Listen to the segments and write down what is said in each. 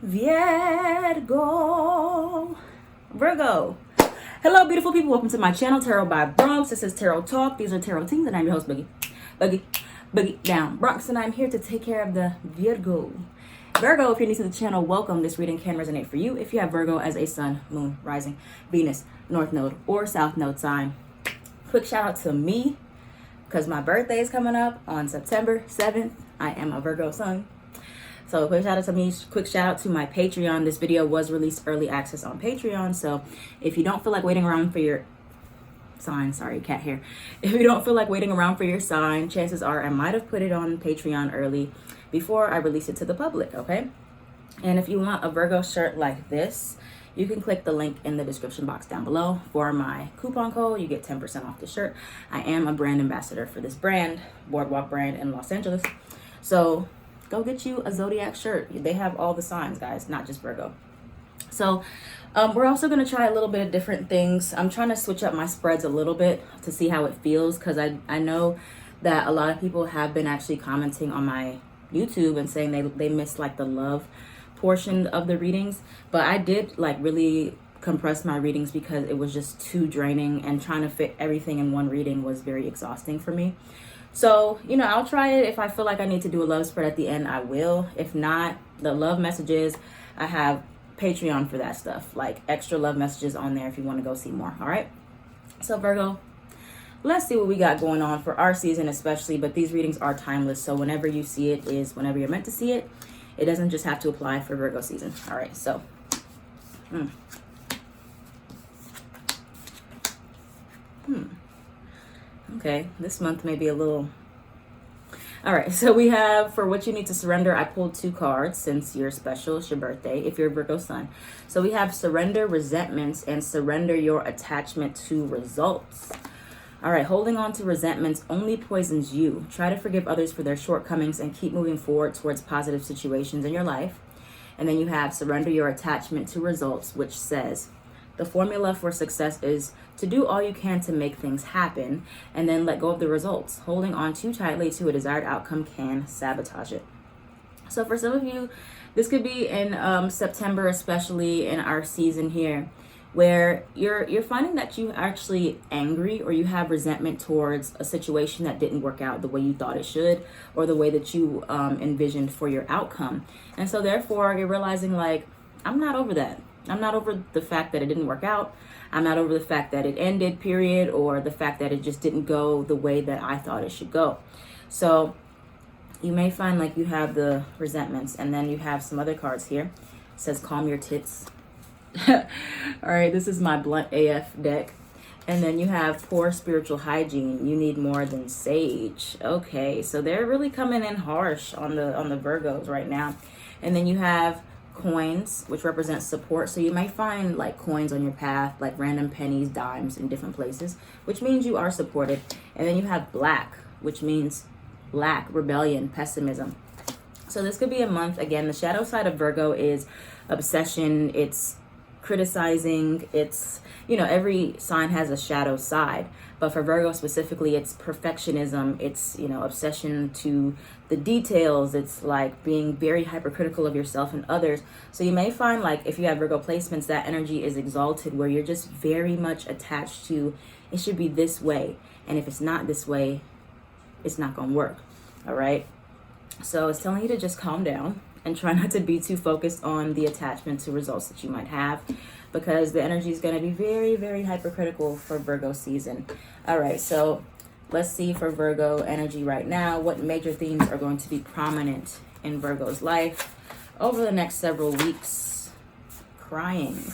Virgo. Virgo. Hello, beautiful people. Welcome to my channel, Tarot by Bronx. This is Tarot Talk. These are Tarot Teens, and I'm your host, Boogie Down Bronx, and I'm here to take care of the Virgo. Virgo, if you're new to the channel, welcome. This reading can resonate for you if you have Virgo as a sun, moon, rising, Venus, north node, or south node sign. Quick shout out to me, because my birthday is coming up on September 7th. I am a Virgo sun. So quick shout out to me, quick shout out to my Patreon. This video was released early access on Patreon. So if you don't feel like waiting around for your sign, sorry, cat hair. If you don't feel like waiting around for your sign, chances are I might have put it on Patreon early before I release it to the public, okay? And if you want a Virgo shirt like this, you can click the link in the description box down below for my coupon code. You get 10% off the shirt. I am a brand ambassador for this brand, Boardwalk brand in Los Angeles. So go get you a Zodiac shirt. They have all the signs, guys, not just Virgo. So we're also going to try a little bit of different things. I'm trying to switch up my spreads a little bit to see how it feels, because I know that a lot of people have been actually commenting on my YouTube and saying they missed like the love portion of the readings. But I did like really compress my readings because it was just too draining, and trying to fit everything in one reading was very exhausting for me. So, you know, I'll try it. If I feel like I need to do a love spread at the end, I will. If not, the love messages, I have Patreon for that stuff, like extra love messages on there if you want to go see more. All right. So Virgo, let's see what we got going on for our season especially, but these readings are timeless. So whenever you see it is whenever you're meant to see it. It doesn't just have to apply for Virgo season. All right. So, Okay, this month may be a little... All right, so we have, for what you need to surrender, I pulled 2 cards since you're special. It's your birthday, if you're a Virgo sun. So we have surrender resentments and surrender your attachment to results. All right, holding on to resentments only poisons you. Try to forgive others for their shortcomings and keep moving forward towards positive situations in your life. And then you have surrender your attachment to results, which says, the formula for success is to do all you can to make things happen and then let go of the results. Holding on too tightly to a desired outcome can sabotage it. So for some of you, this could be in September, especially in our season here, where you're finding that you're actually angry or you have resentment towards a situation that didn't work out the way you thought it should, or the way that you envisioned for your outcome. And so therefore you're realizing, like, I'm not over that. I'm not over the fact that it didn't work out. I'm not over the fact that it ended, period, or the fact that it just didn't go the way that I thought it should go. So you may find like you have the resentments, and then you have some other cards here. It says calm your tits. All right, this is my blunt AF deck. And then you have poor spiritual hygiene. You need more than sage. Okay, so they're really coming in harsh on the Virgos right now. And then you have coins, which represents support. So you might find like coins on your path, like random pennies, dimes in different places, which means you are supported. And then you have black, which means lack, rebellion, pessimism. So this could be a month. Again, the shadow side of Virgo is obsession. It's criticizing. It's, you know, every sign has a shadow side, but for Virgo specifically, it's perfectionism. It's, you know, obsession to the details. It's like being very hypercritical of yourself and others. So you may find, like, if you have Virgo placements, that energy is exalted, where you're just very much attached to it should be this way, and if it's not this way, it's not gonna work. All right, so it's telling you to just calm down and try not to be too focused on the attachment to results that you might have, because the energy is going to be very, very hypercritical for Virgo season. All right, so let's see for Virgo energy right now, what major themes are going to be prominent in Virgo's life over the next several weeks. Crying.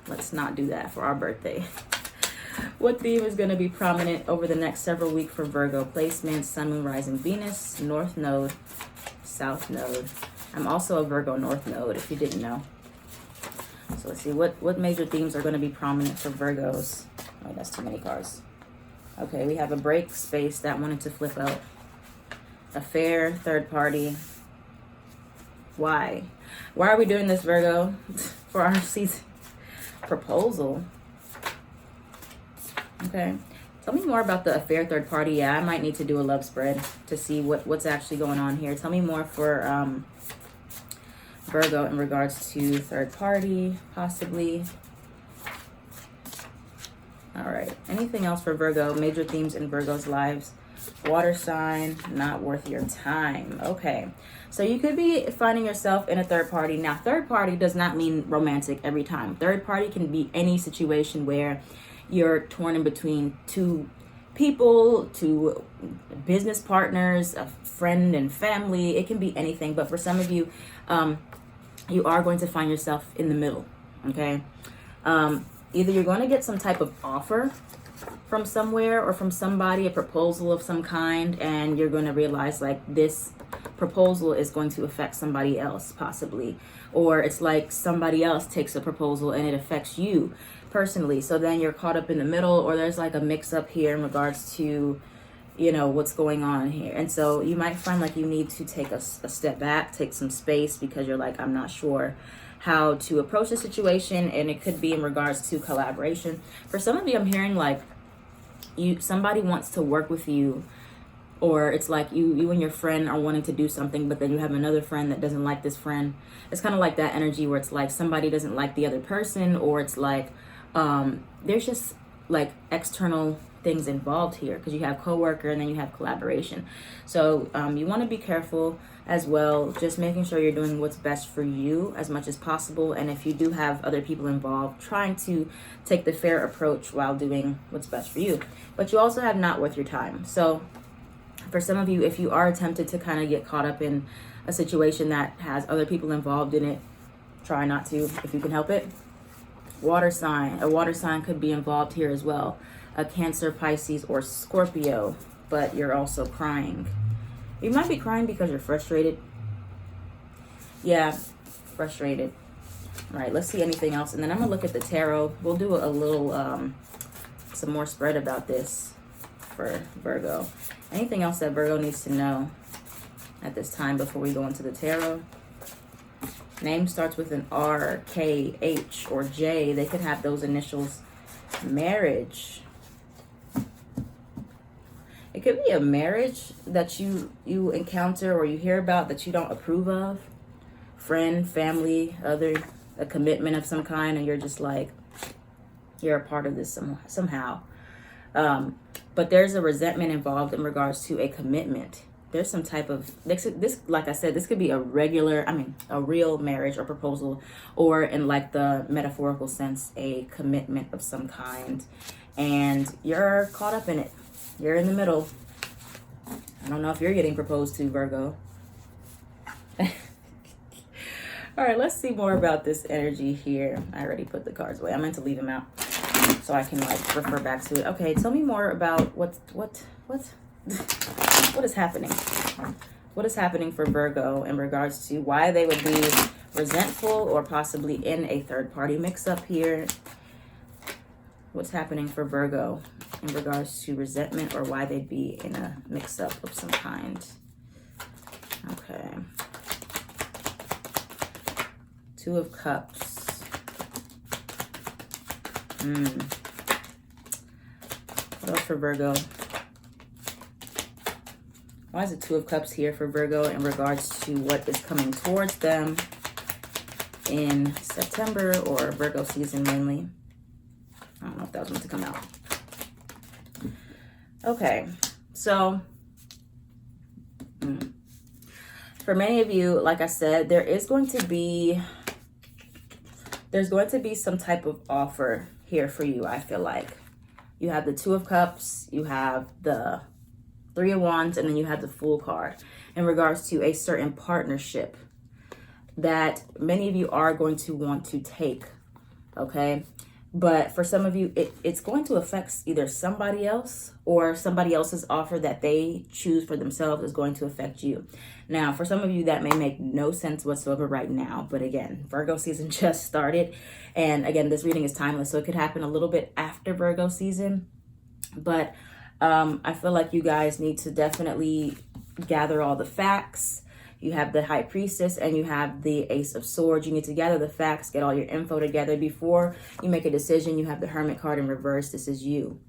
Let's not do that for our birthday. What theme is going to be prominent over the next several weeks for Virgo placements? Sun, Moon, Rising, Venus, North Node, South Node. I'm also a Virgo North Node, if you didn't know. So let's see what major themes are going to be prominent for Virgos. Oh, that's too many cards. Okay, we have a break, space, that wanted to flip out. Affair, third party. Why are we doing this, Virgo, for our season? Proposal. Okay, tell me more about the affair, third party. Yeah, I might need to do a love spread to see what's actually going on here. Tell me more for Virgo, in regards to third party, possibly. All right. Anything else for Virgo? Major themes in Virgo's lives. Water sign, not worth your time. Okay. So you could be finding yourself in a third party. Now, third party does not mean romantic every time. Third party can be any situation where you're torn in between two people, two business partners, a friend and family. It can be anything. But for some of you, you are going to find yourself in the middle. Okay. Either you're going to get some type of offer from somewhere or from somebody, a proposal of some kind, and you're going to realize like this proposal is going to affect somebody else possibly, or it's like somebody else takes a proposal and it affects you personally. So then you're caught up in the middle, or there's like a mix up here in regards to, you know, what's going on here. And so you might find like you need to take a step back, take some space, because you're like, I'm not sure how to approach the situation. And it could be in regards to collaboration. For some of you, I'm hearing like somebody wants to work with you, or it's like you and your friend are wanting to do something, but then you have another friend that doesn't like this friend. It's kind of like that energy where it's like somebody doesn't like the other person, or it's like there's just like external things involved here, because you have coworker and then you have collaboration. So you want to be careful as well, just making sure you're doing what's best for you as much as possible. And if you do have other people involved, trying to take the fair approach while doing what's best for you. But you also have not worth your time. So for some of you, if you are tempted to kind of get caught up in a situation that has other people involved in it, try not to if you can help it. Water sign. A water sign could be involved here as well. A Cancer, Pisces, or Scorpio, but you're also crying. You might be crying because you're frustrated. Yeah, frustrated. All right, let's see anything else. And then I'm going to look at the tarot. We'll do a little, some more spread about this for Virgo. Anything else that Virgo needs to know at this time before we go into the tarot? Name starts with an R, K, H, or J. They could have those initials. Marriage. It could be a marriage that you encounter or you hear about that you don't approve of. Friend, family, a commitment of some kind, and you're just like, you're a part of this somehow. But there's a resentment involved in regards to a commitment. There's some type of, this, like I said, this could be a real marriage or proposal, or in like the metaphorical sense, a commitment of some kind. And you're caught up in it. You're in the middle. I don't know if you're getting proposed to, Virgo. All right, let's see more about this energy here. I already put the cards away. I meant to leave them out so I can like refer back to it. Okay, tell me more about what is happening. What is happening for Virgo in regards to why they would be resentful or possibly in a third party mix up here. What's happening for Virgo in regards to resentment or why they'd be in a mix up of some kind. Okay. Two of Cups. What else for Virgo? Why is the Two of Cups here for Virgo in regards to what is coming towards them in September, or Virgo season mainly? I don't know if that was meant to come out. Okay, so for many of you, like I said, there's going to be some type of offer here for you. I feel like you have the Two of Cups, you have the Three of Wands, and then you have the Fool card in regards to a certain partnership that many of you are going to want to take. Okay. But for some of you, it's going to affect either somebody else, or somebody else's offer that they choose for themselves is going to affect you. Now, for some of you, that may make no sense whatsoever right now. But again, Virgo season just started. And again, this reading is timeless, so it could happen a little bit after Virgo season. But I feel like you guys need to definitely gather all the facts. You have the High Priestess and you have the Ace of Swords. You need to gather the facts, get all your info together before you make a decision. You have the Hermit card in reverse. This is you.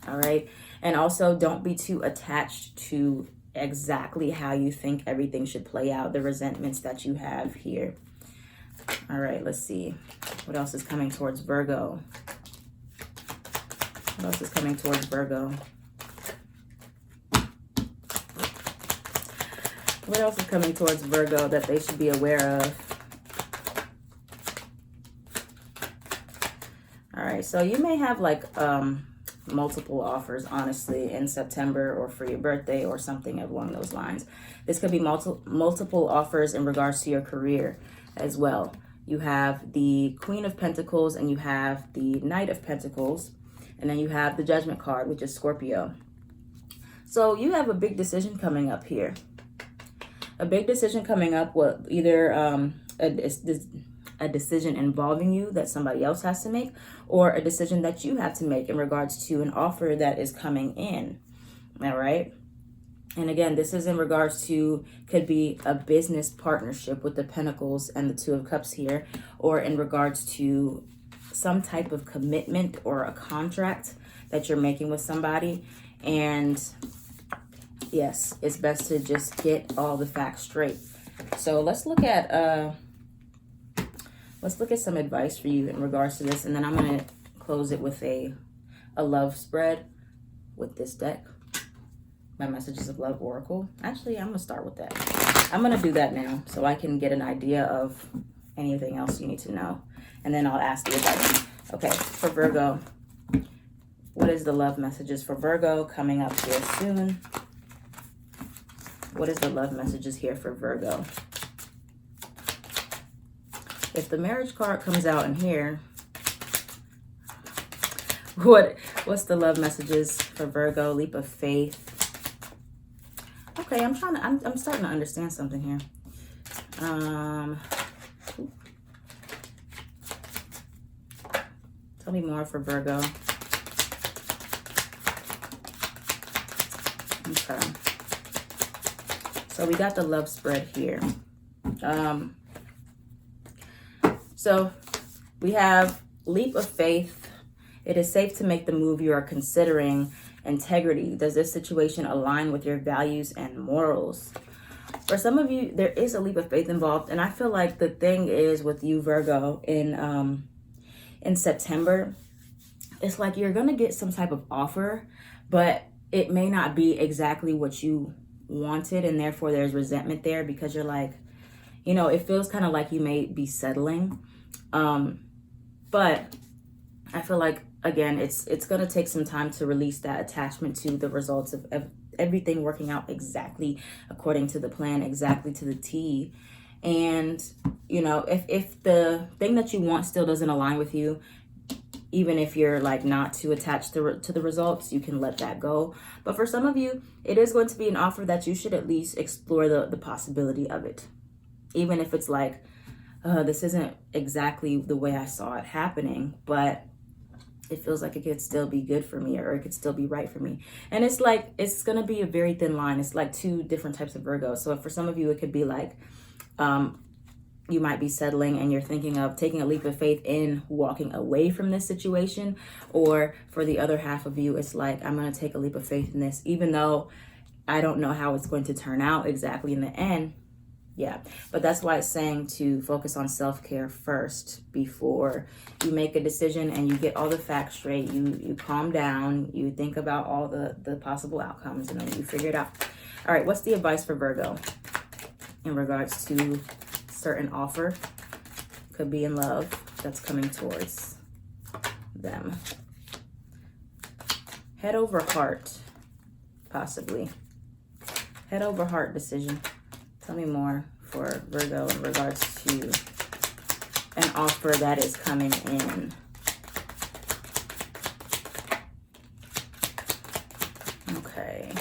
All right. And also, don't be too attached to exactly how you think everything should play out, the resentments that you have here. All right, let's see. What else is coming towards Virgo? What else is coming towards Virgo? What else is coming towards Virgo that they should be aware of? All right, so you may have like multiple offers, honestly, in September or for your birthday or something along those lines. This could be multiple offers in regards to your career as well. You have the Queen of Pentacles and you have the Knight of Pentacles, and then you have the Judgment card, which is Scorpio. So you have a big decision coming up here. A big decision coming up, with either a decision involving you that somebody else has to make, or a decision that you have to make in regards to an offer that is coming in. All right. And again, this is in regards to, could be a business partnership with the Pentacles and the Two of Cups here, or in regards to some type of commitment or a contract that you're making with somebody. And yes, it's best to just get all the facts straight. So let's look at some advice for you in regards to this, and then I'm going to close it with a love spread with this deck. My Messages of Love Oracle. Actually, I'm going to start with that. I'm going to do that now so I can get an idea of anything else you need to know. And then I'll ask you about it. Okay, for Virgo, what is the love messages for Virgo coming up here soon? What is the love messages here for Virgo? If the marriage card comes out in here, what's the love messages for Virgo? Leap of faith. Okay, I'm starting to understand something here. Tell me more for Virgo. Okay. So we got the love spread here. So we have leap of faith. It is safe to make the move you are considering. Integrity. Does this situation align with your values and morals? For some of you, there is a leap of faith involved. And I feel like the thing is with you, Virgo, in September, it's like you're going to get some type of offer, but it may not be exactly what you wanted. And therefore, there's resentment there because you're like, you know, it feels kind of like you may be settling. But I feel like, again, it's going to take some time to release that attachment to the results of everything working out exactly according to the plan, exactly to the T. And, you know, if the thing that you want still doesn't align with you, even if you're like not too attached to the results, you can let that go. But for some of you, it is going to be an offer that you should at least explore the possibility of it. Even if it's like, this isn't exactly the way I saw it happening, but it feels like it could still be good for me, or it could still be right for me. And it's like, it's going to be a very thin line. It's like two different types of Virgo. So for some of you, it could be like, you might be settling and you're thinking of taking a leap of faith in walking away from this situation. Or for the other half of you, it's like, I'm going to take a leap of faith in this, even though I don't know how it's going to turn out exactly in the end. Yeah, but that's why it's saying to focus on self-care first before you make a decision and you get all the facts straight. You calm down, you think about all the possible outcomes, and then you figure it out. All right, what's the advice for Virgo in regards to certain offer? Could be in love that's coming towards them. Head over heart, possibly. Head over heart decision. Tell me more for Virgo in regards to an offer that is coming in. Okay.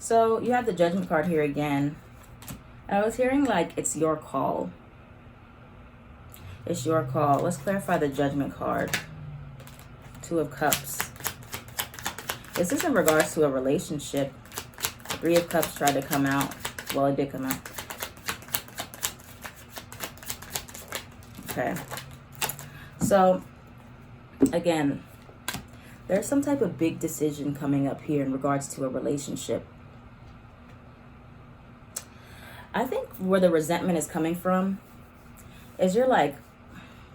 So you have the Judgment card here again. I was hearing like it's your call. It's your call. Let's clarify the Judgment card. Two of Cups. This is in regards to a relationship. Three of Cups tried to come out. Well, it did come out. Okay. So, again, there's some type of big decision coming up here in regards to a relationship. where the resentment is coming from is you're like,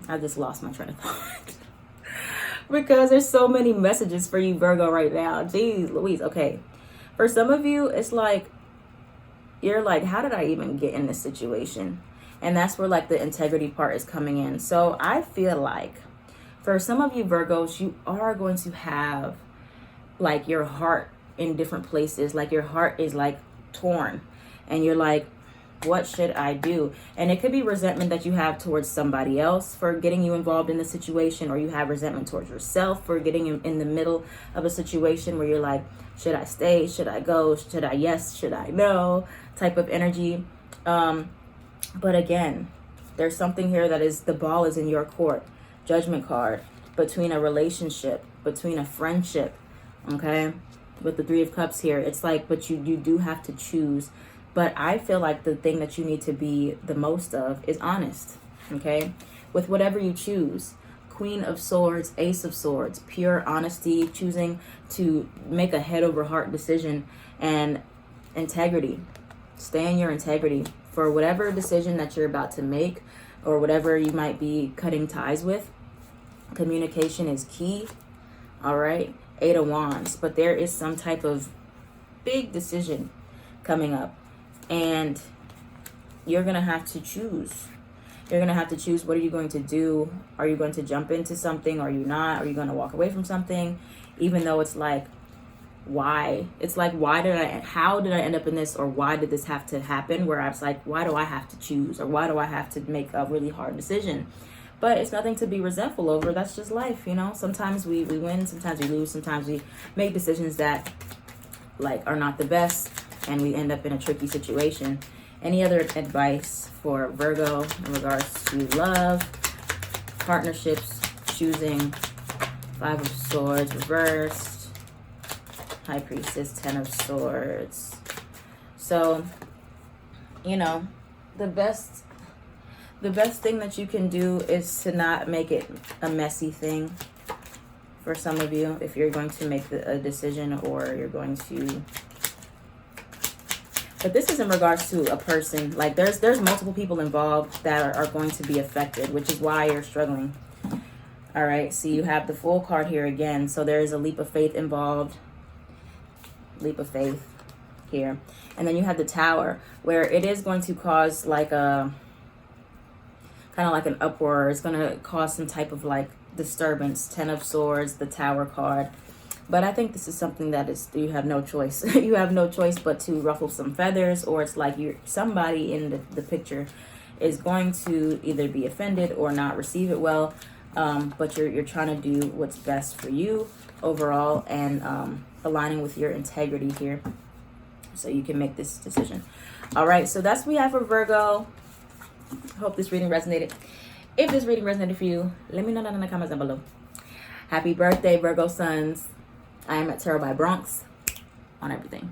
I just lost my train of thought. Because there's so many messages for you, Virgo, right now. Jeez Louise. Okay. For some of you, it's like, you're like, how did I even get in this situation? And that's where like the integrity part is coming in. So I feel like for some of you Virgos, you are going to have like your heart in different places. Like your heart is like torn and you're like, what should I do? And it could be resentment that you have towards somebody else for getting you involved in the situation, or you have resentment towards yourself for getting in the middle of a situation where you're like, should I stay? Should I go? Should I yes? Should I no? Type of energy. But again, there's something here that is, the ball is in your court. Judgment card, between a relationship, between a friendship, okay? With the Three of Cups here, it's like, but you do have to choose. But I feel like the thing that you need to be the most of is honest, okay? With whatever you choose. Queen of Swords, Ace of Swords, pure honesty, choosing to make a head over heart decision, and integrity. Stay in your integrity for whatever decision that you're about to make, or whatever you might be cutting ties with. Communication is key, all right? 8 of Wands, but there is some type of big decision coming up, and you're gonna have to choose. You're gonna have to choose, what are you going to do? Are you going to jump into something? Are you not? Are you gonna walk away from something? Even though it's like, why? It's like, how did I end up in this? Or why did this have to happen? Where I was like, why do I have to choose? Or why do I have to make a really hard decision? But it's nothing to be resentful over. That's just life, you know? Sometimes we win, sometimes we lose, sometimes we make decisions that like are not the best, and we end up in a tricky situation. Any other advice for Virgo in regards to love, partnerships, choosing? 5 of Swords reversed, High Priestess, 10 of Swords. So, you know, the best thing that you can do is to not make it a messy thing for some of you, if you're going to make a decision, or you're going to. But this is in regards to a person. Like there's multiple people involved that are going to be affected, which is why you're struggling. All right, so you have the Fool card here again. So there is a leap of faith involved. Leap of faith here. And then you have the Tower, where it is going to cause like a kind of like an uproar. It's going to cause some type of like disturbance. 10 of Swords, the Tower card. But I think this is something that is, you have no choice. You have no choice but to ruffle some feathers, or it's like somebody in the picture is going to either be offended or not receive it well. But you're trying to do what's best for you overall, and aligning with your integrity here, so you can make this decision. All right, so that's what we have for Virgo. Hope this reading resonated. If this reading resonated for you, let me know down in the comments down below. Happy birthday, Virgo suns. I am at Tarot by Bronx on everything.